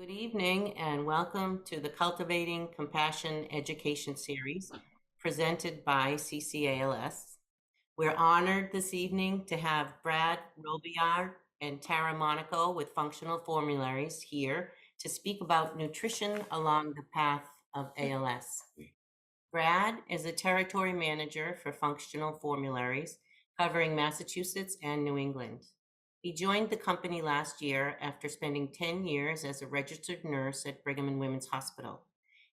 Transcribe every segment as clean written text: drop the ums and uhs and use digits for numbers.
Good evening and welcome to the Cultivating Compassion Education Series presented by CCALS. We're honored this evening to have Brad Robillard and Tara Monico with Functional Formularies here to speak about nutrition along the path of ALS. Brad is a territory manager for Functional Formularies covering Massachusetts and New England. He joined the company last year after spending 10 years as a registered nurse at Brigham and Women's Hospital.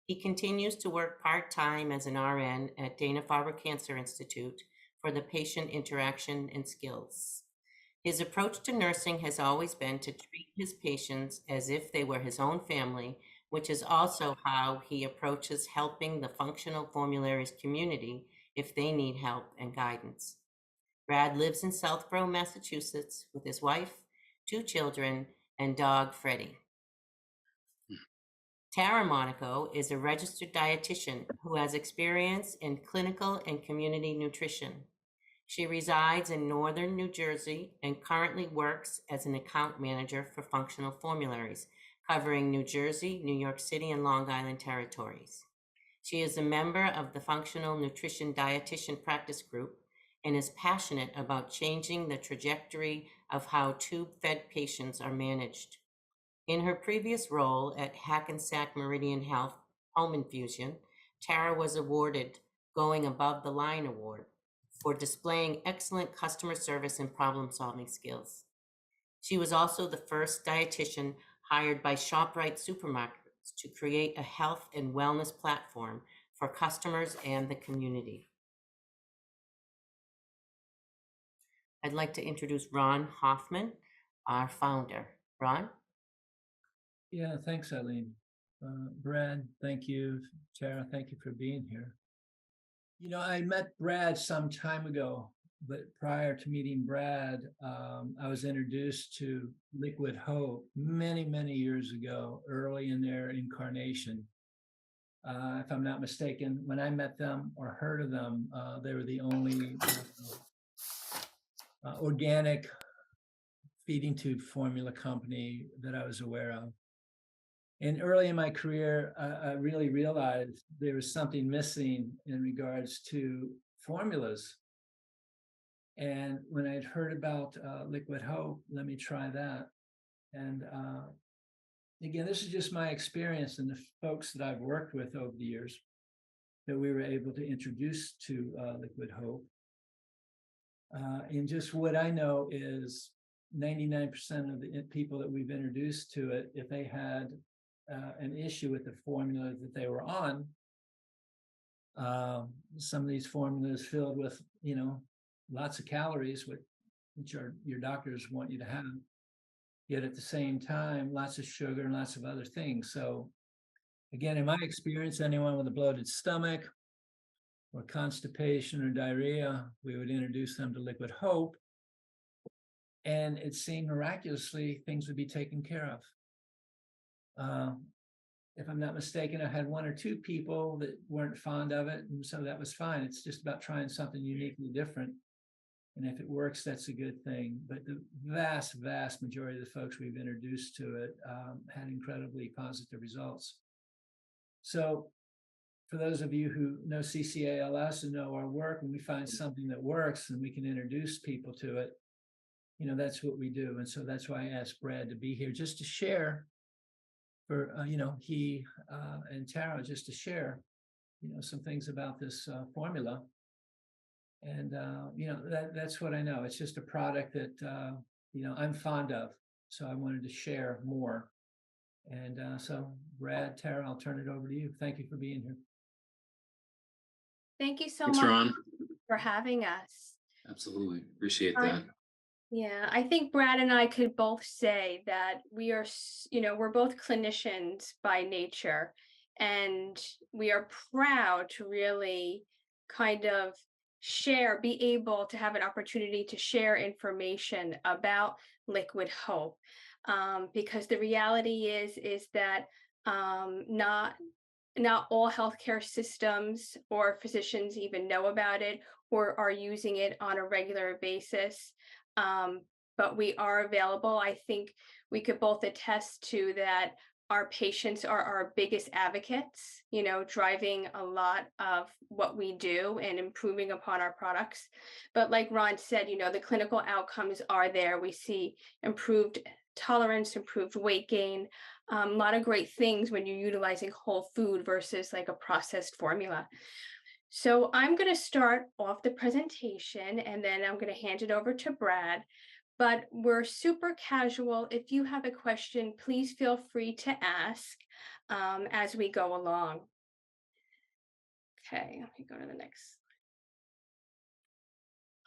He continues to work part-time as an RN at Dana Farber Cancer Institute for the patient interaction and skills. His approach to nursing has always been to treat his patients as if they were his own family, which is also how he approaches helping the Functional Formularies community if they need help and guidance. Brad lives in Southborough, Massachusetts with his wife, 2 children, and dog Freddy. Tara Monico is a registered dietitian who has experience in clinical and community nutrition. She resides in northern New Jersey and currently works as an account manager for Functional Formularies, covering New Jersey, New York City, and Long Island territories. She is a member of the Functional Nutrition Dietitian Practice Group and is passionate about changing the trajectory of how tube-fed patients are managed. In her previous role at Hackensack Meridian Health Home Infusion, Tara was awarded Going Above the Line Award for displaying excellent customer service and problem-solving skills. She was also the first dietitian hired by ShopRite supermarkets to create a health and wellness platform for customers and the community. I'd like to introduce Ron Hoffman, our founder. Ron? Yeah, thanks, Eileen. Brad, thank you. Tara, thank you for being here. You know, I met Brad some time ago, but prior to meeting Brad, I was introduced to Liquid Hope many, many years ago, early in their incarnation. If I'm not mistaken, when I met them or heard of them, they were the only organic feeding tube formula company that I was aware of. And early in my career, I really realized there was something missing in regards to formulas. And when I'd heard about Liquid Hope, let me try that. And again, this is just my experience and the folks that I've worked with over the years that we were able to introduce to Liquid Hope. And just what I know is 99% of the people that we've introduced to it, if they had an issue with the formula that they were on, some of these formulas filled with, lots of calories, which are your doctors want you to have, yet at the same time, lots of sugar and lots of other things. So again, in my experience, anyone with a bloated stomach or constipation or diarrhea, we would introduce them to Liquid Hope. And it seemed miraculously things would be taken care of. If I'm not mistaken, I had 1 or 2 people that weren't fond of it, and so that was fine. It's just about trying something uniquely different. And if it works, that's a good thing. But the vast, vast majority of the folks we've introduced to it had incredibly positive results. So for those of you who know CCALS and know our work, when we find something that works and we can introduce people to it, that's what we do. And so that's why I asked Brad to be here, just to share for, he and Tara, just to share, some things about this formula. And, that's what I know. It's just a product that, I'm fond of. So I wanted to share more. And so Brad, Tara, I'll turn it over to you. Thank you for being here. Thank you so Thanks, much Ron. for having us. Absolutely. Appreciate that. Yeah, I think Brad and I could both say that we are, we're both clinicians by nature, and we are proud to really kind of be able to have an opportunity to share information about Liquid Hope. Because the reality is that not all healthcare systems or physicians even know about it or are using it on a regular basis. But we are available. I think we could both attest to that. our patients are our biggest advocates, driving a lot of what we do and improving upon our products. But like Ron said, the clinical outcomes are there. We see improved tolerance, improved weight gain, a lot of great things when you're utilizing whole food versus like a processed formula. So I'm going to start off the presentation and then I'm going to hand it over to Brad. But we're super casual. If you have a question, please feel free to ask as we go along. Okay, let me go to the next.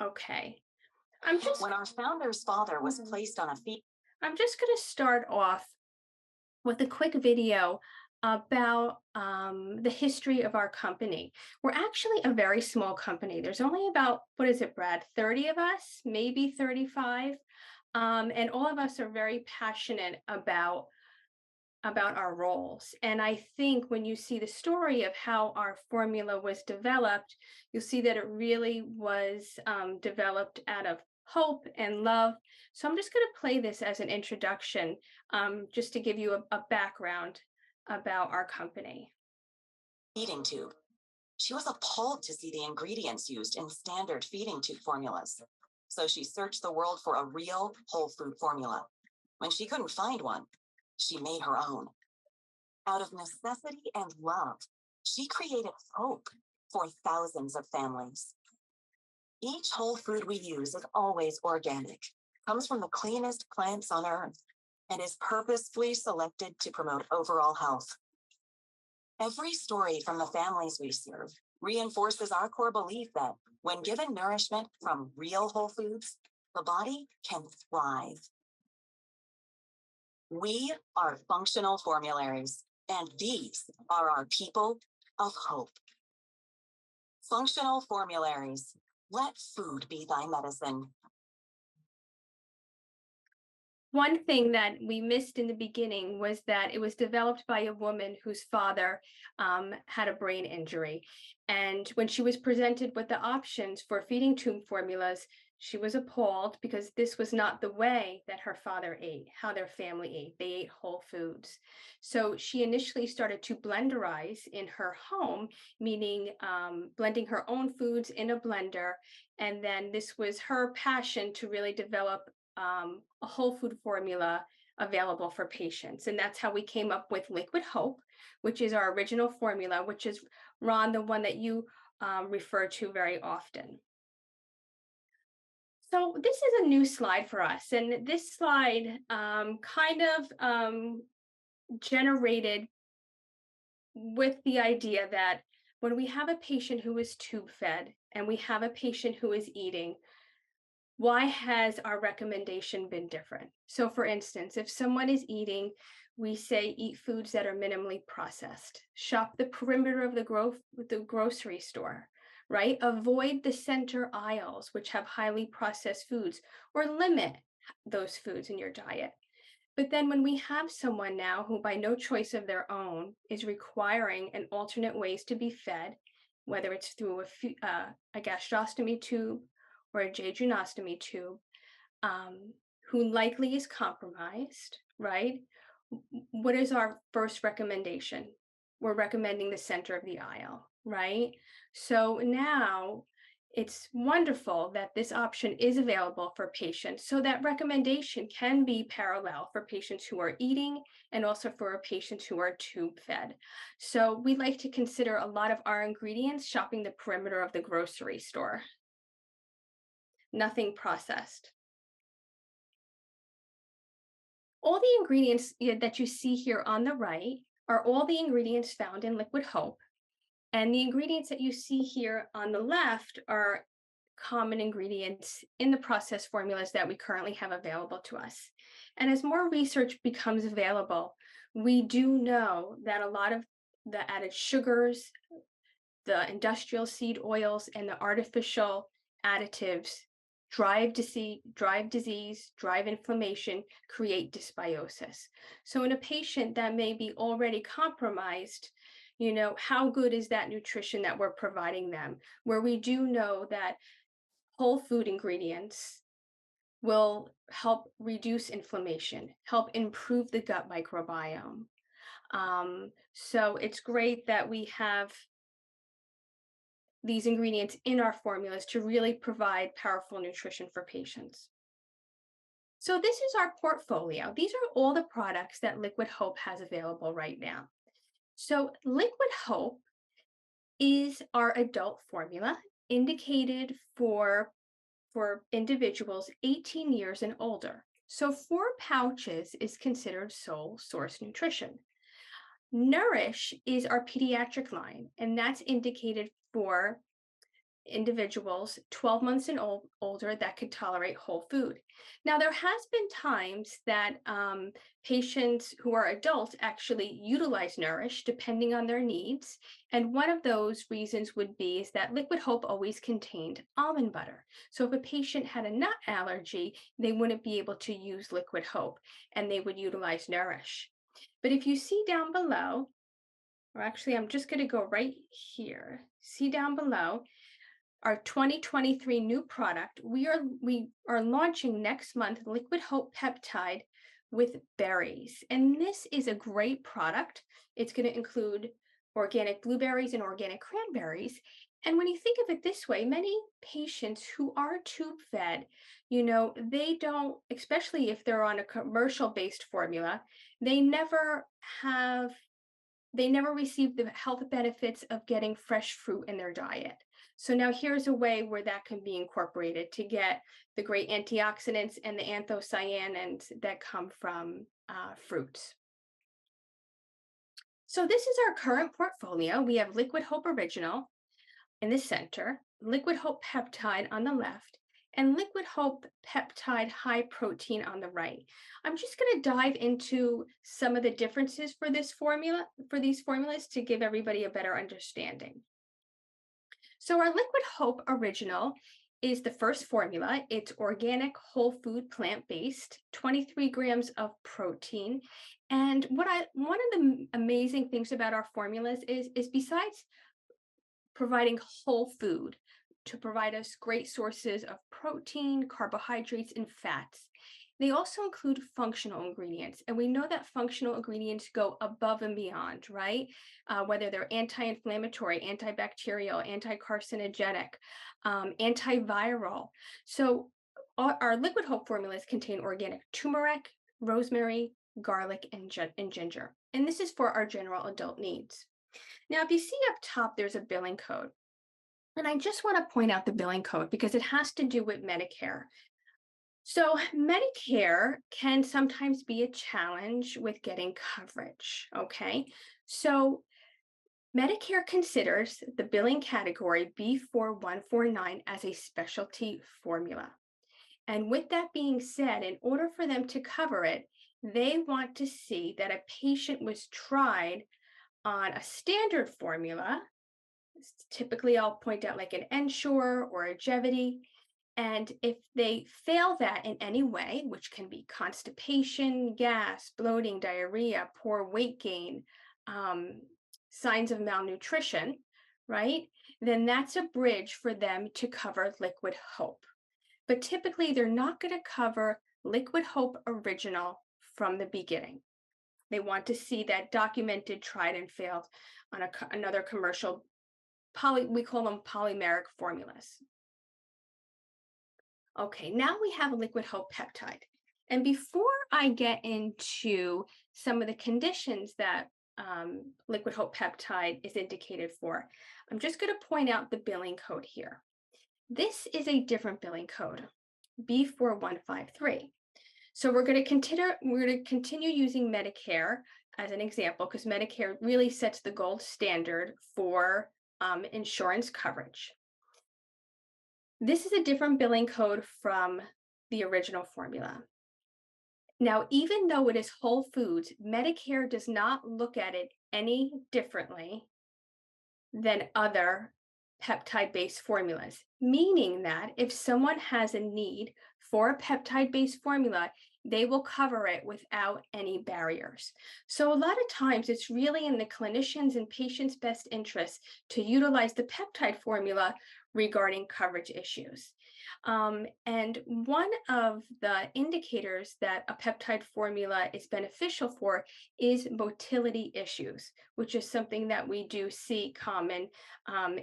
Okay, When our founder's father was placed on a feed. I'm just going to start off with a quick video about the history of our company. We're actually a very small company. There's only about, what is it, Brad, 30 of us, maybe 35. And all of us are very passionate about our roles. And I think when you see the story of how our formula was developed, you'll see that it really was developed out of hope and love. So I'm just going to play this as an introduction, just to give you a background about our company. Feeding tube. She was appalled to see the ingredients used in standard feeding tube formulas. So she searched the world for a real whole food formula. When she couldn't find one, she made her own. Out of necessity and love, she created hope for thousands of families. Each whole food we use is always organic, comes from the cleanest plants on earth, and is purposefully selected to promote overall health. Every story from the families we serve reinforces our core belief that when given nourishment from real whole foods, the body can thrive. We are Functional Formularies, and these are our people of hope. Functional Formularies. Let food be thy medicine. One thing that we missed in the beginning was that it was developed by a woman whose father had a brain injury. And when she was presented with the options for feeding tube formulas, she was appalled because this was not the way that her father ate, how their family ate. They ate whole foods. So she initially started to blenderize in her home, meaning blending her own foods in a blender. And then this was her passion to really develop a whole food formula available for patients. And that's how we came up with Liquid Hope, which is our original formula, which is, Ron, the one that you refer to very often. So this is a new slide for us. And this slide generated with the idea that when we have a patient who is tube fed and we have a patient who is eating, why has our recommendation been different? So for instance, if someone is eating, we say eat foods that are minimally processed. Shop the perimeter of the grocery store, right? Avoid the center aisles, which have highly processed foods, or limit those foods in your diet. But then when we have someone now who by no choice of their own is requiring an alternate ways to be fed, whether it's through a gastrostomy tube or a jejunostomy tube, who likely is compromised, right? What is our first recommendation? We're recommending the center of the aisle, right? So now it's wonderful that this option is available for patients, so that recommendation can be parallel for patients who are eating and also for patients who are tube fed. So we like to consider a lot of our ingredients shopping the perimeter of the grocery store. Nothing processed. All the ingredients that you see here on the right are all the ingredients found in Liquid Hope. And the ingredients that you see here on the left are common ingredients in the processed formulas that we currently have available to us. And as more research becomes available, we do know that a lot of the added sugars, the industrial seed oils, and the artificial additives drive disease, drive inflammation, create dysbiosis. So in a patient that may be already compromised, how good is that nutrition that we're providing them? Where we do know that whole food ingredients will help reduce inflammation, help improve the gut microbiome, So it's great that we have these ingredients in our formulas to really provide powerful nutrition for patients. So this is our portfolio. These are all the products that Liquid Hope has available right now. So Liquid Hope is our adult formula indicated for individuals 18 years and older. So 4 pouches is considered sole source nutrition. Nourish is our pediatric line, and that's indicated for individuals 12 months and older that could tolerate whole food. Now, there has been times that patients who are adults actually utilize Nourish depending on their needs. And one of those reasons would be is that Liquid Hope always contained almond butter. So if a patient had a nut allergy, they wouldn't be able to use Liquid Hope and they would utilize Nourish. But if you see down below, or actually, I'm just going to go right here, see down below, our 2023 new product, we are launching next month Liquid Hope Peptide with berries. And this is a great product. It's going to include organic blueberries and organic cranberries. And when you think of it this way, many patients who are tube fed, they don't, especially if they're on a commercial based formula, they never receive the health benefits of getting fresh fruit in their diet. So now here's a way where that can be incorporated to get the great antioxidants and the anthocyanins that come from fruits. So this is our current portfolio. We have Liquid Hope Original in the center, Liquid Hope Peptide on the left, and Liquid Hope Peptide High Protein on the right. I'm just going to dive into some of the differences for these formulas to give everybody a better understanding. So our Liquid Hope Original is the first formula. It's organic, whole food, plant-based, 23 grams of protein. And one of the amazing things about our formulas is besides providing whole food to provide us great sources of protein, carbohydrates, and fats, they also include functional ingredients. And we know that functional ingredients go above and beyond, right? Whether they're anti-inflammatory, antibacterial, anti-carcinogenic, antiviral. So our Liquid Hope formulas contain organic turmeric, rosemary, garlic, and ginger. And this is for our general adult needs. Now, if you see up top, there's a billing code. And I just want to point out the billing code because it has to do with Medicare. So Medicare can sometimes be a challenge with getting coverage, okay? So Medicare considers the billing category B4149 as a specialty formula. And with that being said, in order for them to cover it, they want to see that a patient was tried on a standard formula. Typically, I'll point out like an Ensure or a Gevity. And if they fail that in any way, which can be constipation, gas, bloating, diarrhea, poor weight gain, signs of malnutrition, right? Then that's a bridge for them to cover Liquid Hope. But typically, they're not going to cover Liquid Hope Original from the beginning. They want to see that documented, tried, and failed on another commercial, we call them polymeric formulas. Okay, now we have a Liquid Hope Peptide. And before I get into some of the conditions that Liquid Hope Peptide is indicated for, I'm just going to point out the billing code here. This is a different billing code, B4153. So we're going to continue using Medicare as an example because Medicare really sets the gold standard for insurance coverage. This is a different billing code from the original formula. Now, even though it is whole foods, Medicare does not look at it any differently than other peptide-based formulas, meaning that if someone has a need for a peptide-based formula, they will cover it without any barriers. So a lot of times it's really in the clinicians and patients' best interest to utilize the peptide formula regarding coverage issues. And one of the indicators that a peptide formula is beneficial for is motility issues, which is something that we do see common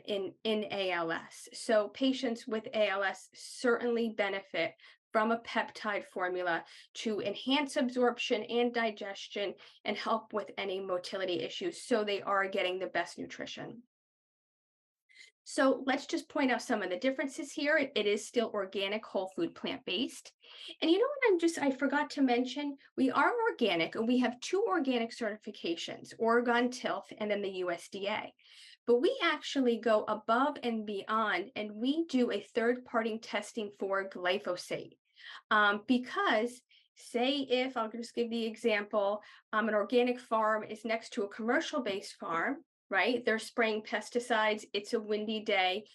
in ALS. So patients with ALS certainly benefit from a peptide formula to enhance absorption and digestion and help with any motility issues. So they are getting the best nutrition. So let's just point out some of the differences here. It is still organic, whole food, plant-based. And you know what I forgot to mention? We are organic and we have two organic certifications, Oregon Tilth and then the USDA. But we actually go above and beyond and we do a third-party testing for glyphosate. Because say if, I'll just give the example, an organic farm is next to a commercial-based farm, right? They're spraying pesticides. It's a windy day.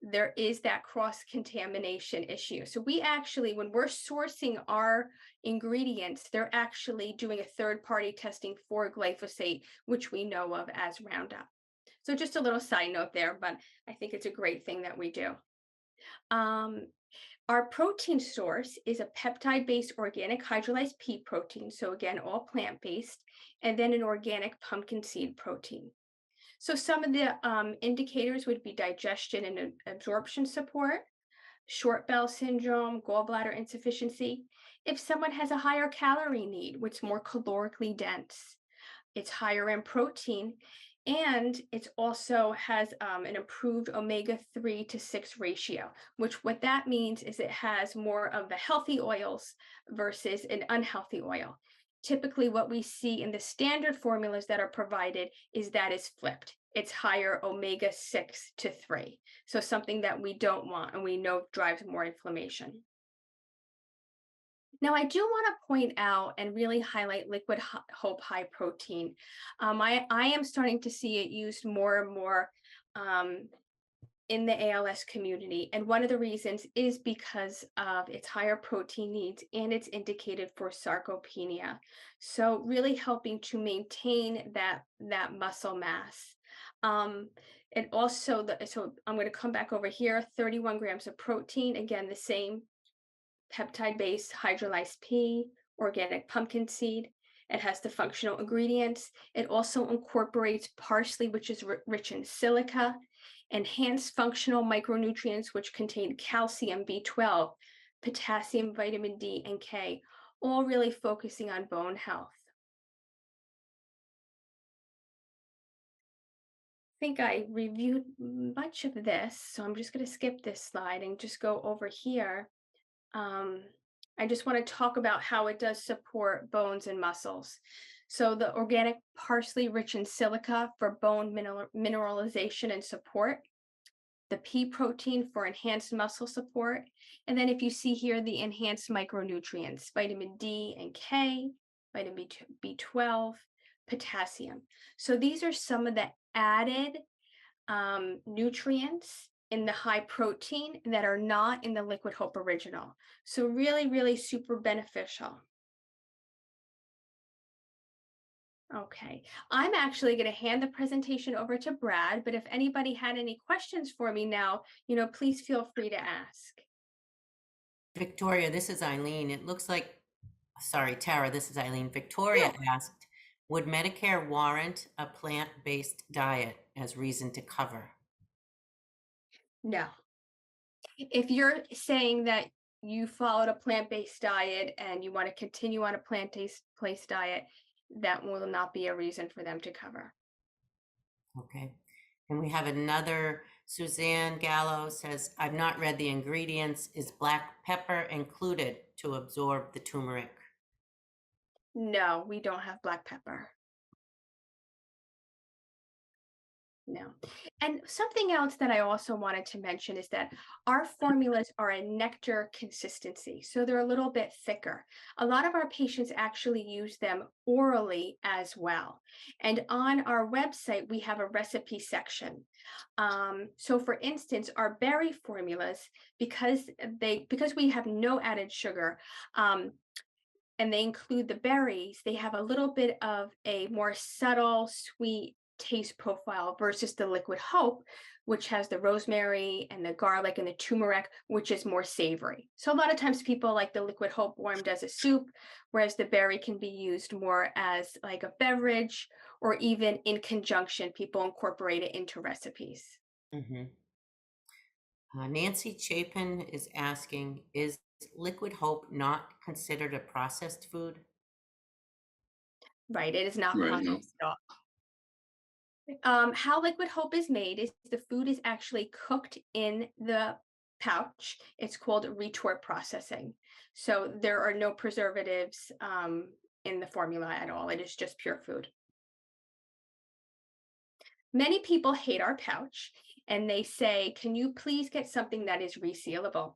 There is that cross-contamination issue. So we actually, when we're sourcing our ingredients, they're actually doing a third-party testing for glyphosate, which we know of as Roundup. So just a little side note there, but I think it's a great thing that we do. Our protein source is a peptide-based organic hydrolyzed pea protein. So again, all plant-based, and then an organic pumpkin seed protein. So some of the indicators would be digestion and absorption support, short bowel syndrome, gallbladder insufficiency. If someone has a higher calorie need, which is more calorically dense, it's higher in protein, and it also has an improved omega-3 to 6 ratio, which what that means is it has more of the healthy oils versus an unhealthy oil. Typically, what we see in the standard formulas that are provided is that is flipped. It's higher omega-6 to 3. So something that we don't want and we know drives more inflammation. Now, I do want to point out and really highlight Liquid Hope High Protein. I am starting to see it used more and more in the ALS community. And one of the reasons is because of its higher protein needs and it's indicated for sarcopenia. So really helping to maintain that muscle mass. And also, so I'm going to come back over here, 31 grams of protein, again, the same peptide-based hydrolyzed pea, organic pumpkin seed. It has the functional ingredients. It also incorporates parsley, which is rich in silica, enhanced functional micronutrients, which contain calcium, B12, potassium, vitamin D, and K, all really focusing on bone health. I think I reviewed much of this, so I'm just going to skip this slide and just go over here. I just want to talk about how it does support bones and muscles. So the organic parsley rich in silica for bone mineralization and support, the pea protein for enhanced muscle support, and then if you see here, the enhanced micronutrients, vitamin D and K, vitamin B12, potassium. So these are some of the added nutrients in the high protein that are not in the Liquid Hope Original. So really, really super beneficial. Okay, I'm actually going to hand the presentation over to Brad, but if anybody had any questions for me now, please feel free to ask. Victoria, this is Eileen. It looks like, sorry, Tara, this is Eileen. Victoria asked, would Medicare warrant a plant-based diet as reason to cover? No. If you're saying that you followed a plant-based diet and you want to continue on a plant-based diet, that will not be a reason for them to cover. Okay. And we have another, Suzanne Gallo says, I've not read the ingredients. Is black pepper included to absorb the turmeric? No, we don't have black pepper. No. And something else that I also wanted to mention is that our formulas are a nectar consistency, so they're a little bit thicker. A lot of our patients actually use them orally as well. And on our website, we have a recipe section. So for instance, our berry formulas, because we have no added sugar, and they include the berries, they have a little bit of a more subtle, sweet taste profile versus the Liquid Hope, which has the rosemary and the garlic and the turmeric, which is more savory. So a lot of times people like the Liquid Hope warmed as a soup, whereas the berry can be used more as like a beverage, or even in conjunction, people incorporate it into recipes. Mhm. Nancy Chapin is asking, is Liquid Hope not considered a processed food? Right, it is not Right. No. processed at all. How Liquid Hope is made is the food is actually cooked in the pouch. It's called retort processing. So there are no preservatives in the formula at all. It is just pure food. Many people hate our pouch and they say, can you please get something that is resealable?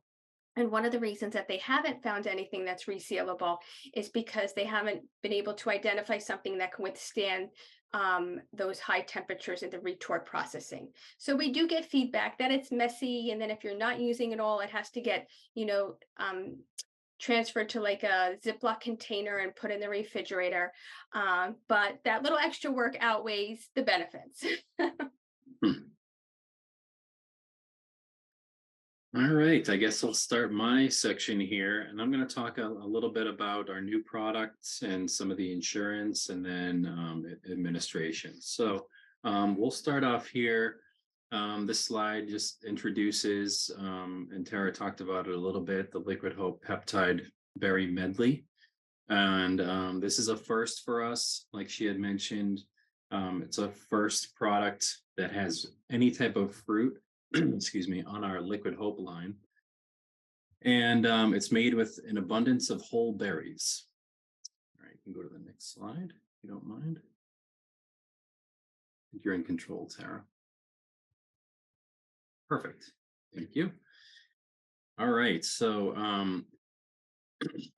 And one of the reasons that they haven't found anything that's resealable is because they haven't been able to identify something that can withstand those high temperatures in the retort processing. So we do get feedback that it's messy, and then if you're not using it all, it has to get, transferred to like a Ziploc container and put in the refrigerator. But that little extra work outweighs the benefits. Hmm. All right, I guess I'll start my section here, and I'm going to talk a little bit about our new products and some of the insurance, and then administration. So we'll start off here. This slide just introduces, and Tara talked about it a little bit, the Liquid Hope Peptide Berry Medley. And this is a first for us, like she had mentioned. It's a first product that has any type of fruit, excuse me, on our Liquid Hope line. And it's made with an abundance of whole berries. All right, you can go to the next slide, if you don't mind. I think you're in control, Tara. Perfect. Thank you. All right, so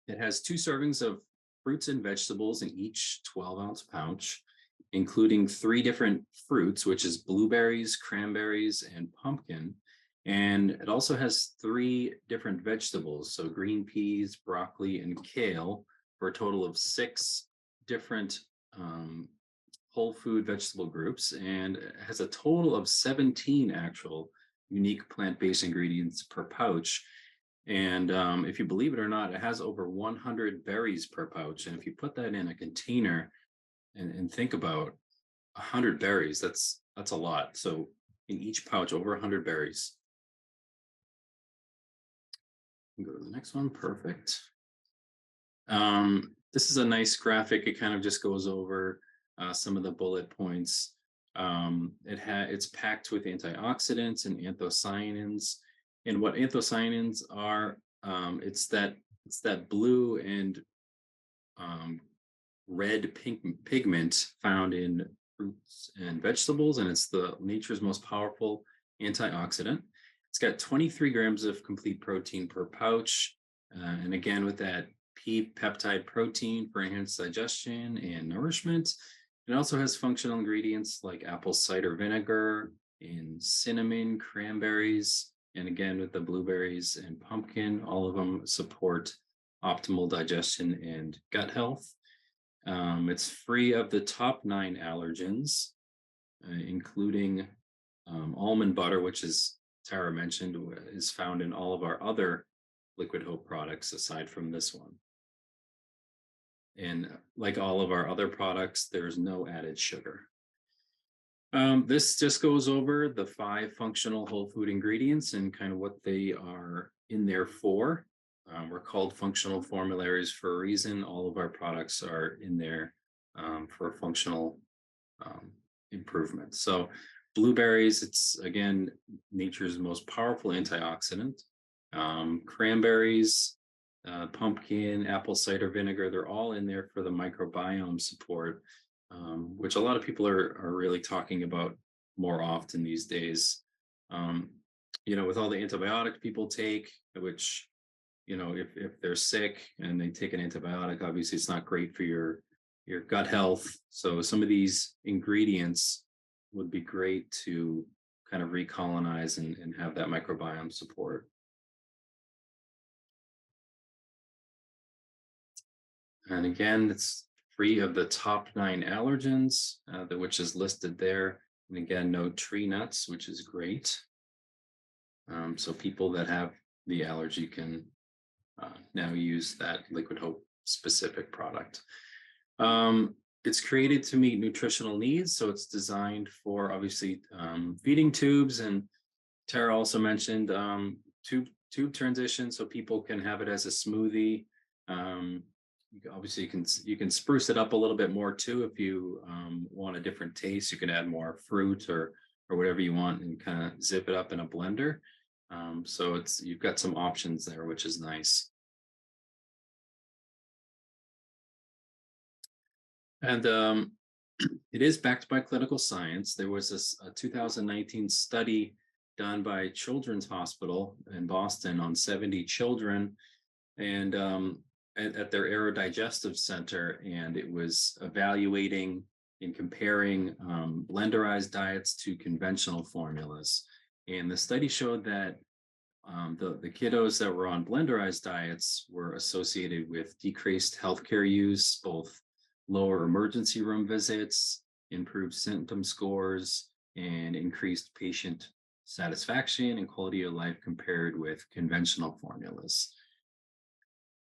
it has 2 servings of fruits and vegetables in each 12-ounce pouch, including 3 different fruits, which is blueberries, cranberries, and pumpkin. And it also has 3 different vegetables, so green peas, broccoli, and kale, for a total of 6 different whole food vegetable groups, and it has a total of 17 actual unique plant-based ingredients per pouch. And if you believe it or not, it has over 100 berries per pouch. And if you put that in a container and think about 100 berries, that's a lot. So in each pouch, over 100 berries. Go to the next one. Perfect. This is a nice graphic. It kind of just goes over some of the bullet points. It's packed with antioxidants and anthocyanins. And what anthocyanins are, it's that blue and red pigment found in fruits and vegetables, and it's the nature's most powerful antioxidant. It's got 23 grams of complete protein per pouch, and again with that peptide protein for enhanced digestion and nourishment. It also has functional ingredients like apple cider vinegar and cinnamon, cranberries, and again with the blueberries and pumpkin, all of them support optimal digestion and gut health. It's free of the top 9 allergens, including almond butter, which, as Tara mentioned, is found in all of our other Liquid Hope products aside from this one. And like all of our other products, there's no added sugar. This just goes over the 5 functional whole food ingredients and kind of what they are in there for. We're called Functional Formularies for a reason. All of our products are in there for functional improvement. So blueberries, it's again nature's most powerful antioxidant. Cranberries, pumpkin, apple cider vinegar, they're all in there for the microbiome support, which a lot of people are really talking about more often these days. With all the antibiotics people take, which, if they're sick and they take an antibiotic, obviously it's not great for your gut health. So some of these ingredients would be great to kind of recolonize and have that microbiome support. And again, it's free of the top 9 allergens, which is listed there. And again, no tree nuts, which is great. So people that have the allergy can now use that Liquid Hope specific product. It's created to meet nutritional needs. So it's designed for obviously feeding tubes. And Tara also mentioned tube transition, so people can have it as a smoothie. Obviously, you can spruce it up a little bit more too if you want a different taste. You can add more fruit or whatever you want and kind of zip it up in a blender. So you've got some options there, which is nice. And it is backed by clinical science. There was a 2019 study done by Children's Hospital in Boston on 70 children and at their aerodigestive center. And it was evaluating and comparing blenderized diets to conventional formulas. And the study showed that the kiddos that were on blenderized diets were associated with decreased healthcare use, both lower emergency room visits, improved symptom scores, and increased patient satisfaction and quality of life compared with conventional formulas.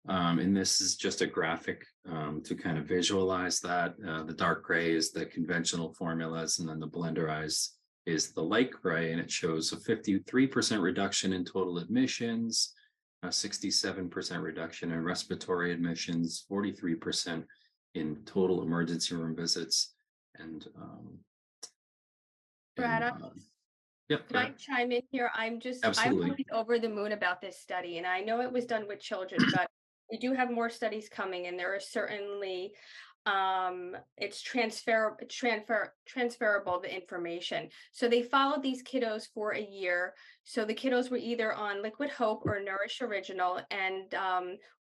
And this is just a graphic to kind of visualize that. The dark gray is the conventional formulas, and then the blenderized is the light gray, and it shows a 53% reduction in total admissions, a 67% reduction in respiratory admissions, 43% in total emergency room visits, and Brad, yep. could I chime in here? I'm Absolutely. really over the moon about this study, and I know it was done with children, but we do have more studies coming, and there are certainly it's transferable, the information. So they followed these kiddos for a year. So the kiddos were either on Liquid Hope or Nourish Original, and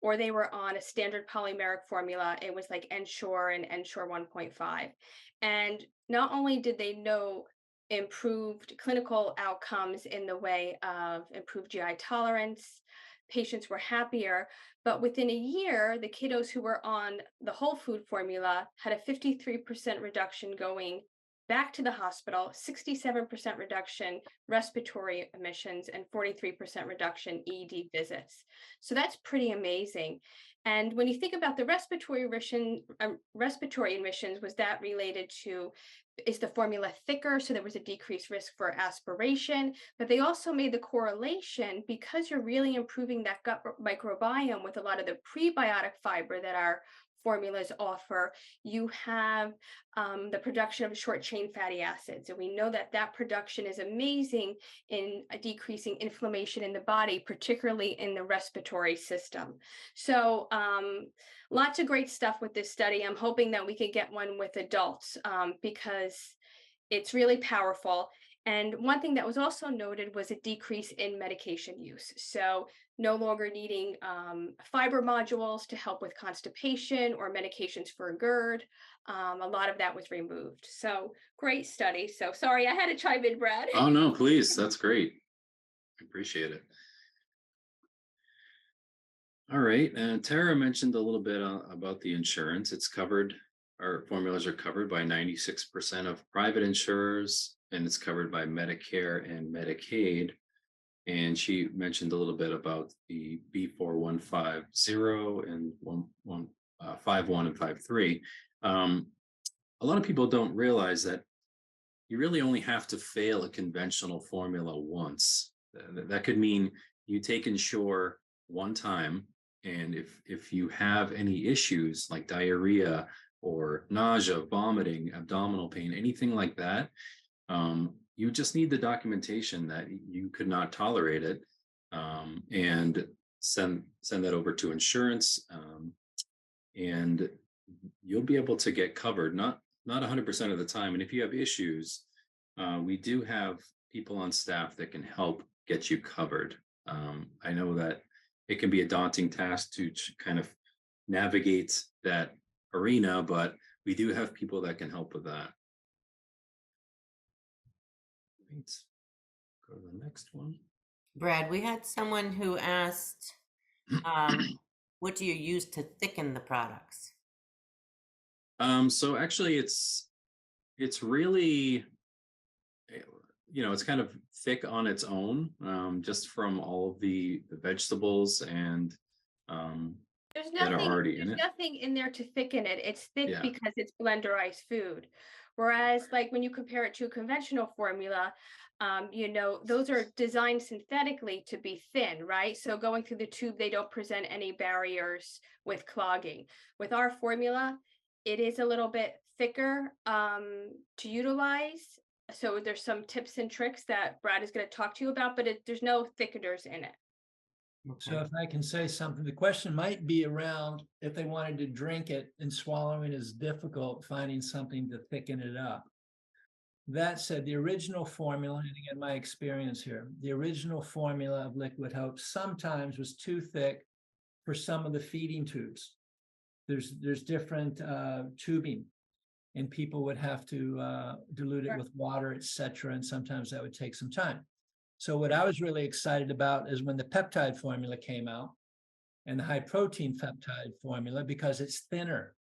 or they were on a standard polymeric formula. It was like Ensure and Ensure 1.5. And not only did they know improved clinical outcomes in the way of improved GI tolerance, patients were happier, but within a year, the kiddos who were on the whole food formula had a 53% reduction going back to the hospital, 67% reduction respiratory emissions, and 43% reduction ED visits. So that's pretty amazing. And when you think about the respiratory emissions, was that related to, is the formula thicker? So there was a decreased risk for aspiration, but they also made the correlation because you're really improving that gut microbiome with a lot of the prebiotic fiber that our formulas offer. You have the production of short chain fatty acids. And we know that that production is amazing in decreasing inflammation in the body, particularly in the respiratory system. So lots of great stuff with this study. I'm hoping that we could get one with adults because it's really powerful. And one thing that was also noted was a decrease in medication use. So no longer needing fiber modules to help with constipation or medications for GERD. A lot of that was removed. So great study. So sorry, I had to chime in, Brad. Oh, no, please. That's great. I appreciate it. All right. And Tara mentioned a little bit about the insurance. It's covered. Our formulas are covered by 96% of private insurers, and it's covered by Medicare and Medicaid. And she mentioned a little bit about the B4150 and 51 and 53. A lot of people don't realize that you really only have to fail a conventional formula once. That could mean you take Ensure one time, and if you have any issues like diarrhea or nausea, vomiting, abdominal pain, anything like that, you just need the documentation that you could not tolerate it, and send that over to insurance, and you'll be able to get covered, not 100% of the time. And if you have issues, we do have people on staff that can help get you covered. I know that it can be a daunting task to kind of navigate that arena, but we do have people that can help with that. Let's go to the next one. Brad, we had someone who asked, what do you use to thicken the products? So actually it's really, it's kind of thick on its own, just from all of the vegetables and There's that are nothing already in there's it. nothing in there to thicken it. It's thick Yeah. because it's blenderized food. Whereas like when you compare it to a conventional formula, those are designed synthetically to be thin, right? So going through the tube, they don't present any barriers with clogging. With our formula, it is a little bit thicker to utilize. So there's some tips and tricks that Brad is going to talk to you about, but there's no thickeners in it. So if I can say something, the question might be around if they wanted to drink it and swallowing is difficult, finding something to thicken it up. That said, the original formula, and again, my experience here, the original formula of Liquid Hope sometimes was too thick for some of the feeding tubes. There's different tubing, and people would have to dilute it Sure. with water, etc. And sometimes that would take some time. So what I was really excited about is when the peptide formula came out and the high protein peptide formula, because it's thinner.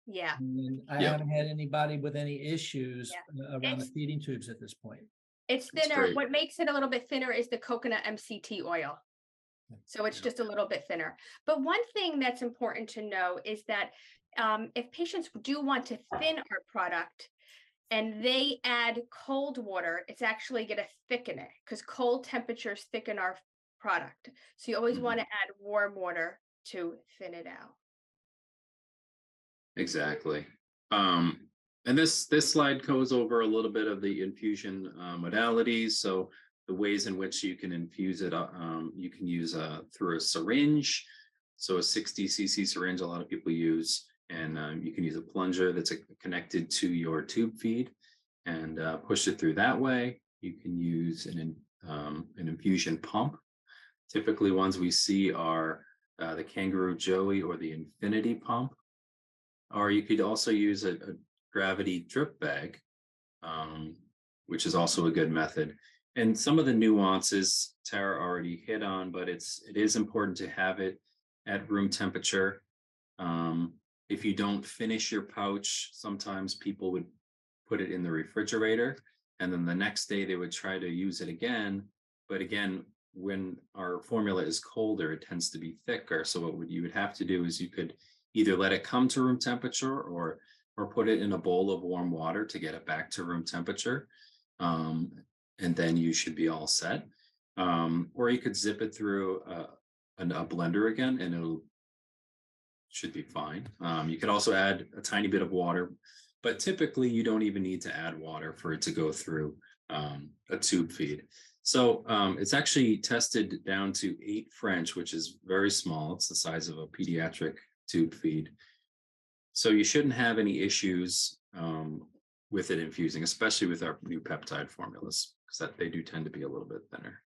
Yeah. And I Yep. haven't had anybody with any issues around the It's feeding tubes at this point. It's That's thinner. great. What makes it a little bit thinner is the coconut MCT oil. So it's Yeah. just a little bit thinner. But one thing that's important to know is that if patients do want to thin our product and they add cold water, it's actually going to thicken it because cold temperatures thicken our product. So you always Mhm. want to add warm water to thin it out. Exactly. And this slide goes over a little bit of the infusion modalities. So the ways in which you can infuse it, you can use through a syringe. So a 60 cc syringe, a lot of people use, and you can use a plunger that's connected to your tube feed and push it through that way. You can use an infusion pump. Typically, ones we see are the Kangaroo Joey or the Infinity pump. Or you could also use a gravity drip bag, which is also a good method. And some of the nuances Tara already hit on, but it is important to have it at room temperature. If you don't finish your pouch, sometimes people would put it in the refrigerator, and then the next day they would try to use it again. But again, when our formula is colder, it tends to be thicker. So what you would have to do is you could either let it come to room temperature or put it in a bowl of warm water to get it back to room temperature. And then you should be all set. Or you could zip it through a blender again and it'll should be fine. You could also add a tiny bit of water, but typically you don't even need to add water for it to go through a tube feed. So it's actually tested down to 8 French, which is very small. It's the size of a pediatric tube feed. So you shouldn't have any issues with it infusing, especially with our new peptide formulas, because they do tend to be a little bit thinner.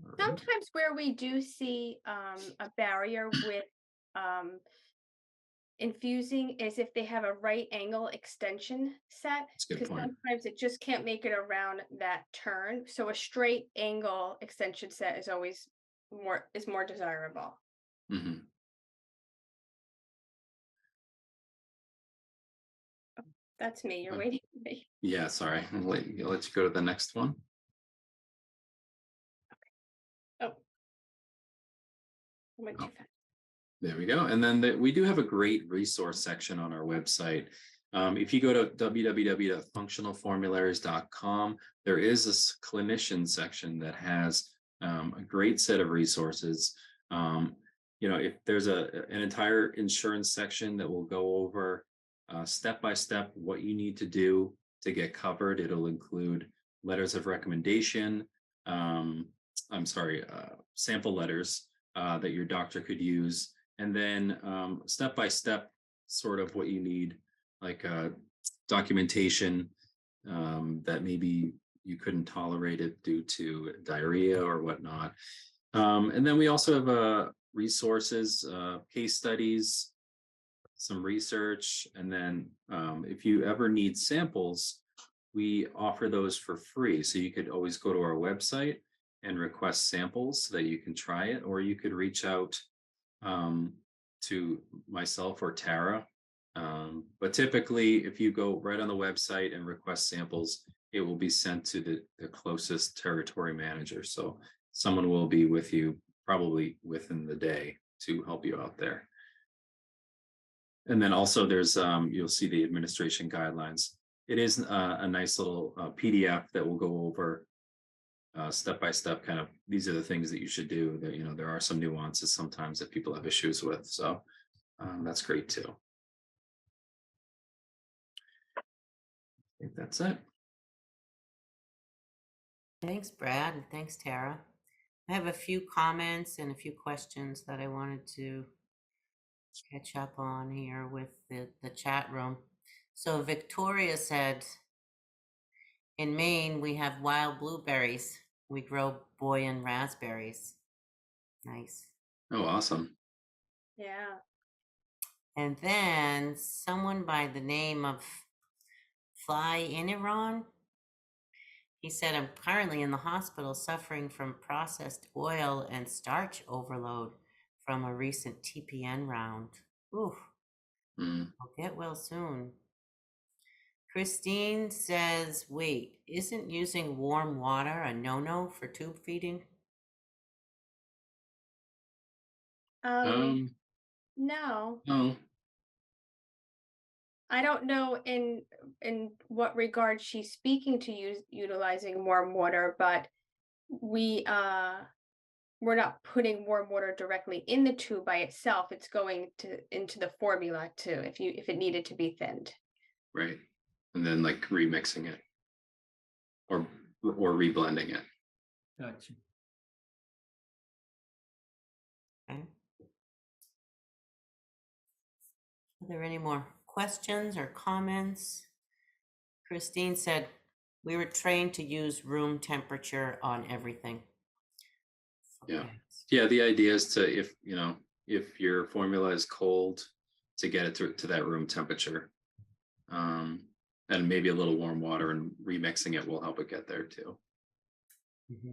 All right. Sometimes where we do see a barrier with infusing is if they have a right angle extension set, That's a good because point. sometimes it just can't make it around that turn. So a straight angle extension set is always more desirable. Mhm. That's me. You're Uh, waiting for me. Yeah, sorry. I'll let you go to the next one. Oh, I went Oh. too fast. There we go. And then we do have a great resource section on our website. If you go to www.functionalformularies.com, there is this clinician section that has a great set of resources. If there's an entire insurance section that will go over step by step what you need to do to get covered. It'll include letters of recommendation. Sample letters that your doctor could use. And then step by step, sort of what you need, like documentation that maybe you couldn't tolerate it due to diarrhea or whatnot. And then we also have resources, case studies, some research. And then if you ever need samples, we offer those for free. So you could always go to our website and request samples so that you can try it, or you could reach out to myself or Tara But typically, if you go right on the website and request samples, it will be sent to the closest territory manager. So someone will be with you probably within the day to help you out there. And then also there's, you'll see the administration guidelines. It is a nice little PDF that will go over step by step, kind of, these are the things that you should do. That, you know, there are some nuances sometimes that people have issues with. So that's great too. I think that's it. Thanks, Brad, and thanks, Tara. I have a few comments and a few questions that I wanted to catch up on here with the chat room. So Victoria said, in Maine, we have wild blueberries. We grow Boyan raspberries. Nice. Oh, awesome. Yeah. And then someone by the name of Fly Iniron, he said, I'm currently in the hospital suffering from processed oil and starch overload from a recent TPN round. Ooh, I'll get well soon. Christine says, wait, isn't using warm water a no-no for tube feeding? No, No. I don't know in what regard she's speaking to utilizing warm water, but we're not putting warm water directly in the tube by itself. It's going into the formula too, if it needed to be thinned. Right. And then like remixing it or reblending it. Gotcha. Okay. Are there any more questions or comments? Christine said, we were trained to use room temperature on everything. Yeah. Okay. Yeah. The idea is to, if your formula is cold, to get it to that room temperature. And maybe a little warm water and remixing it will help it get there too. Mm-hmm.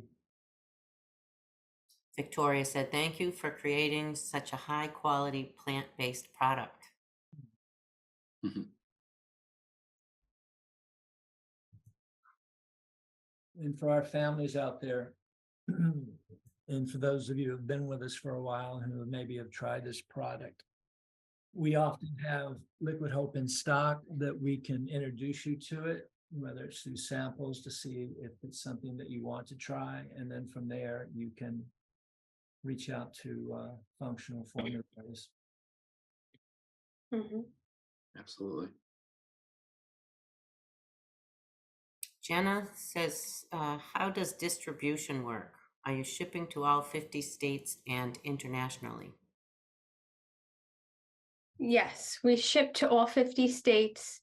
Victoria said, thank you for creating such a high quality plant-based product. Mm-hmm. And for our families out there, and for those of you who have been with us for a while and who maybe have tried this product, we often have Liquid Hope in stock that we can introduce you to it, whether it's through samples to see if it's something that you want to try. And then from there, you can reach out to Functional Formularies. Mm-hmm. Absolutely. Jenna says, how does distribution work? Are you shipping to all 50 states and internationally? Yes, we ship to all 50 states.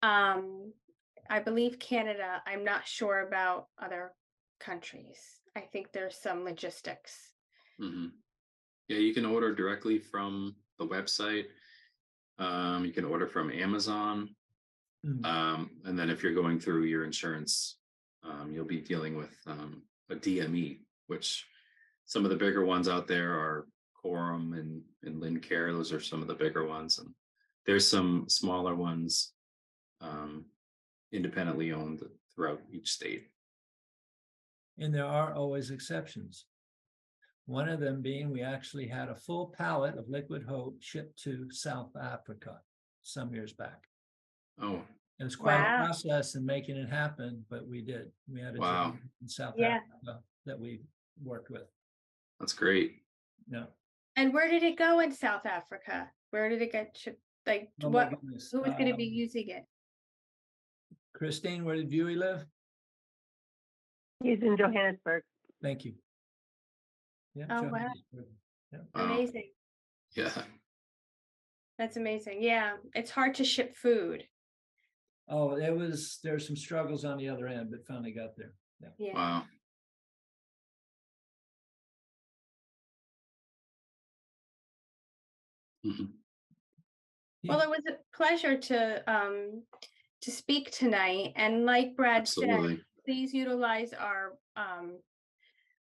I believe Canada. I'm not sure about other countries. I think there's some logistics. Mm-hmm. Yeah, you can order directly from the website. You can order from Amazon. Mm-hmm. And then if you're going through your insurance, you'll be dealing with a DME, which some of the bigger ones out there are Quorum and Lincare. Those are some of the bigger ones. And there's some smaller ones independently owned throughout each state. And there are always exceptions. One of them being we actually had a full pallet of Liquid Hope shipped to South Africa some years back. Oh. It was quite a process in making it happen, but we did. We had a job in South Africa that we worked with. That's great. Yeah. And where did it go in South Africa? Where did it get shipped? Like who was going to be using it? Christine, where did Dewey live? He's in Johannesburg. Thank you. Yeah. Oh, wow. Yeah. Amazing. Yeah. That's amazing. Yeah. It's hard to ship food. Oh, there were some struggles on the other end, but finally got there. Yeah. Wow. Mm-hmm. Well, it was a pleasure to speak tonight. And like Brad said, please utilize our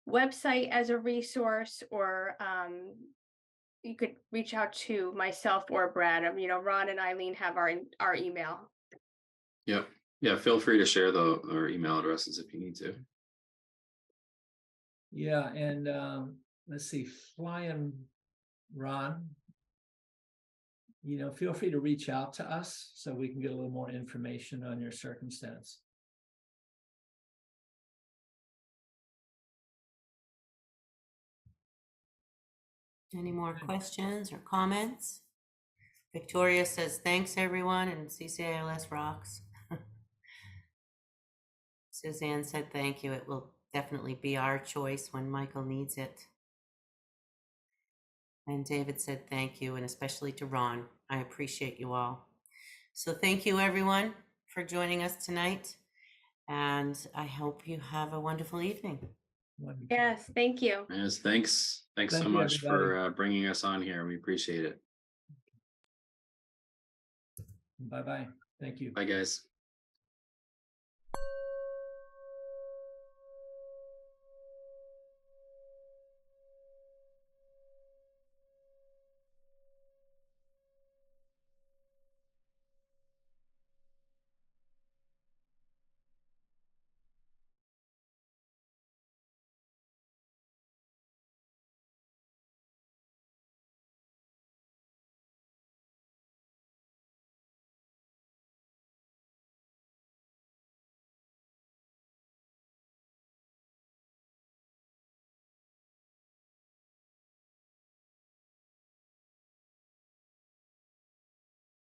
website as a resource, or you could reach out to myself or Brad. Ron and Eileen have our email. Yep. Yeah. Feel free to share our email addresses if you need to. Yeah, and let's see, Flying Ron, feel free to reach out to us so we can get a little more information on your circumstance. Any more questions or comments? Victoria says, thanks everyone, and CCALS rocks. Suzanne said, thank you. It will definitely be our choice when Michael needs it. And David said, thank you, and especially to Ron. I appreciate you all. So thank you everyone for joining us tonight. And I hope you have a wonderful evening. Wonderful. Yes, thank you. Yes, thanks so Thank you, much everybody. for bringing us on here. We appreciate it. Bye-bye. Thank you. Bye, guys.